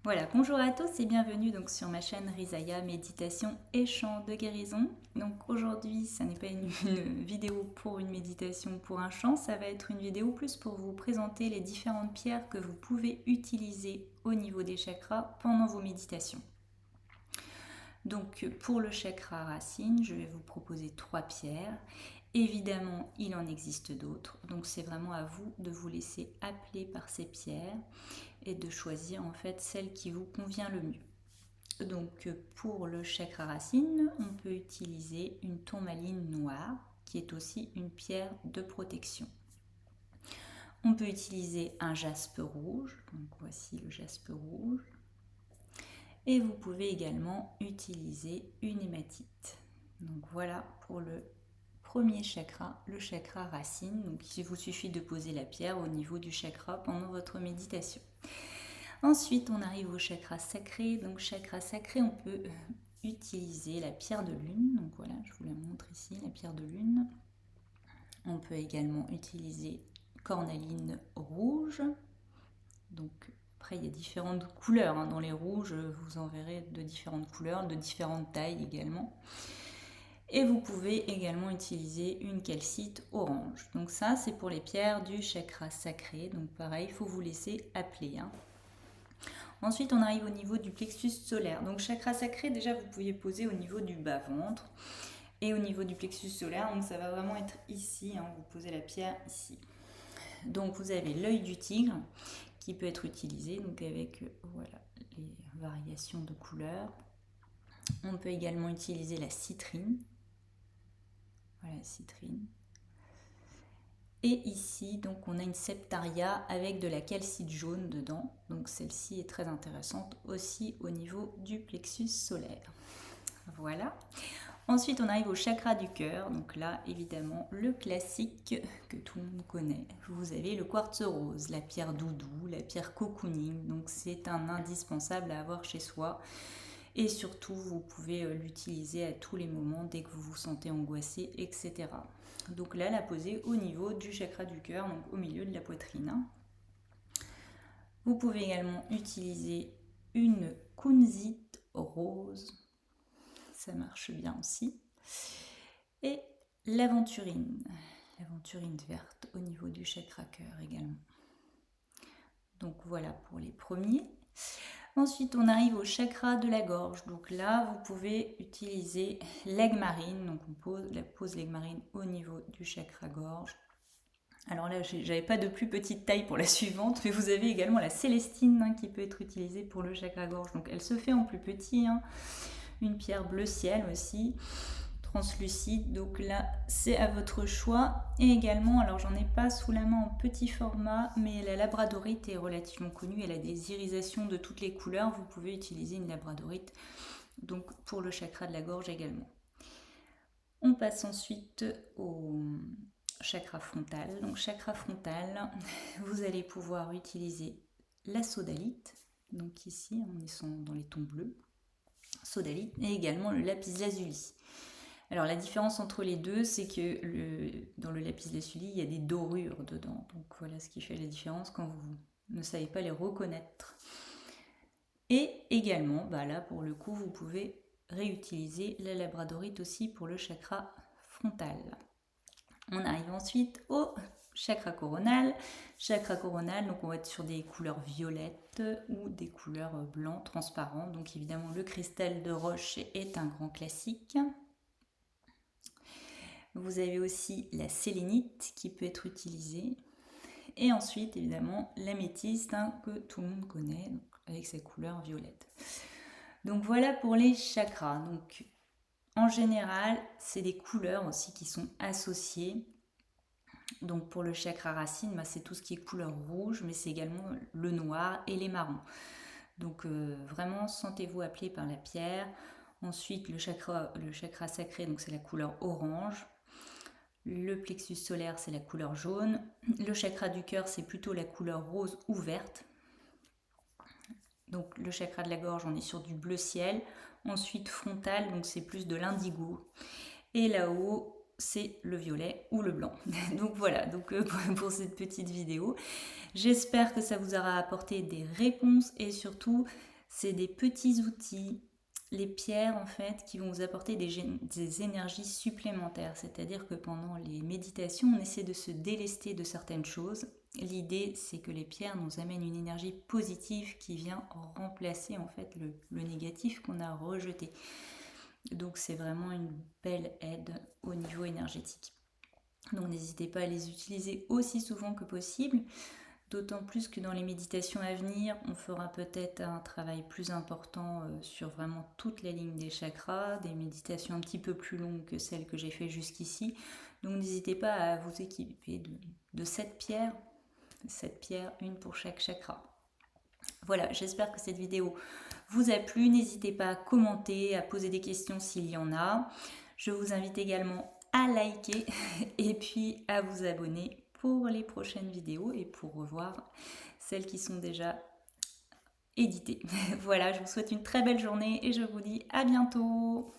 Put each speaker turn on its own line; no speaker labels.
Voilà, bonjour à tous et bienvenue donc sur ma chaîne Rizaya Méditation et Chant de Guérison. Donc aujourd'hui, ça n'est pas une vidéo pour une méditation, pour un chant, ça va être une vidéo plus pour vous présenter les différentes pierres que vous pouvez utiliser au niveau des chakras pendant vos méditations. Donc pour le chakra racine, je vais vous proposer 3 pierres. Évidemment, il en existe d'autres, donc c'est vraiment à vous de vous laisser appeler par ces pierres et de choisir en fait celle qui vous convient le mieux. Donc pour le chakra racine, on peut utiliser une tourmaline noire qui est aussi une pierre de protection. On peut utiliser un jaspe rouge, donc voici le jaspe rouge. Et vous pouvez également utiliser une hématite. Donc voilà pour le premier chakra, le chakra racine. Donc il vous suffit de poser la pierre au niveau du chakra pendant votre méditation. Ensuite, on arrive au chakra sacré. Donc chakra sacré, on peut utiliser la pierre de lune. Donc voilà, je vous la montre ici, la pierre de lune. On peut également utiliser cornaline rouge. Donc après, il y a différentes couleurs. Dans les rouges, vous en verrez de différentes couleurs, de différentes tailles également. Et vous pouvez également utiliser une calcite orange. Donc ça, c'est pour les pierres du chakra sacré. Donc pareil, il faut vous laisser appeler. Ensuite, on arrive au niveau du plexus solaire. Donc chakra sacré, déjà, vous pouvez poser au niveau du bas-ventre. Et au niveau du plexus solaire, donc ça va vraiment être ici. Vous posez la pierre ici. Donc vous avez l'œil du tigre qui peut être utilisé donc avec voilà, les variations de couleurs. On peut également utiliser la citrine. Voilà, la citrine. Et ici, donc on a une septaria avec de la calcite jaune dedans. Donc celle-ci est très intéressante aussi au niveau du plexus solaire. Voilà. Ensuite, on arrive au chakra du cœur. Donc là, évidemment, le classique que tout le monde connaît. Vous avez le quartz rose, la pierre doudou, la pierre cocooning. Donc c'est un indispensable à avoir chez soi. Et surtout, vous pouvez l'utiliser à tous les moments dès que vous vous sentez angoissé, etc. Donc là, la poser au niveau du chakra du cœur, donc au milieu de la poitrine. Vous pouvez également utiliser une kunzite rose. Ça marche bien aussi. Et l'aventurine verte au niveau du chakra cœur également. Donc voilà pour les premiers. Ensuite, on arrive au chakra de la gorge. Donc là, vous pouvez utiliser l'aigle marine. Donc on pose l'aigle marine au niveau du chakra gorge. Alors là, j'avais pas de plus petite taille pour la suivante, mais vous avez également la célestine qui peut être utilisée pour le chakra gorge. Donc elle se fait en plus petit. Une pierre bleu ciel aussi, translucide. Donc là, c'est à votre choix. Et également, alors j'en ai pas sous la main en petit format, mais la labradorite est relativement connue. Elle a des irisations de toutes les couleurs. Vous pouvez utiliser une labradorite donc pour le chakra de la gorge également. On passe ensuite au chakra frontal. Donc chakra frontal, vous allez pouvoir utiliser la sodalite. Donc ici, on est dans les tons bleus. Sodalite et également le lapis lazuli. Alors la différence entre les deux, c'est que dans le lapis lazuli, il y a des dorures dedans. Donc voilà ce qui fait la différence quand vous ne savez pas les reconnaître. Et également, là pour le coup, vous pouvez réutiliser la labradorite aussi pour le chakra frontal. On arrive ensuite au chakra coronal. Chakra coronal, donc on va être sur des couleurs violettes ou des couleurs blancs transparents. Donc évidemment le cristal de roche est un grand classique. Vous avez aussi la sélénite qui peut être utilisée. Et ensuite évidemment l'améthyste que tout le monde connaît donc, avec sa couleur violette. Donc voilà pour les chakras. Donc en général, c'est des couleurs aussi qui sont associées. Donc pour le chakra racine, c'est tout ce qui est couleur rouge, mais c'est également le noir et les marrons. Donc vraiment, sentez-vous appelé par la pierre. Ensuite, le chakra sacré, donc c'est la couleur orange. Le plexus solaire, c'est la couleur jaune. Le chakra du cœur, c'est plutôt la couleur rose ou verte. Donc le chakra de la gorge, on est sur du bleu ciel. Ensuite, frontal, donc c'est plus de l'indigo. Et là-haut, c'est le violet ou le blanc. Donc voilà, pour cette petite vidéo. J'espère que ça vous aura apporté des réponses et surtout, C'est des petits outils, les pierres en fait, qui vont vous apporter des énergies supplémentaires. C'est-à-dire que pendant les méditations, on essaie de se délester de certaines choses. L'idée, c'est que les pierres nous amènent une énergie positive qui vient remplacer en fait le négatif qu'on a rejeté. Donc c'est vraiment une belle aide au niveau énergétique. Donc n'hésitez pas à les utiliser aussi souvent que possible. D'autant plus que dans les méditations à venir, on fera peut-être un travail plus important sur vraiment toute la ligne des chakras, des méditations un petit peu plus longues que celles que j'ai fait jusqu'ici. Donc n'hésitez pas à vous équiper de 7 pierres, une pour chaque chakra. Voilà, j'espère que cette vidéo vous a plu. N'hésitez pas à commenter, à poser des questions s'il y en a. Je vous invite également à liker et puis à vous abonner pour les prochaines vidéos et pour revoir celles qui sont déjà éditées. Voilà, je vous souhaite une très belle journée et je vous dis à bientôt.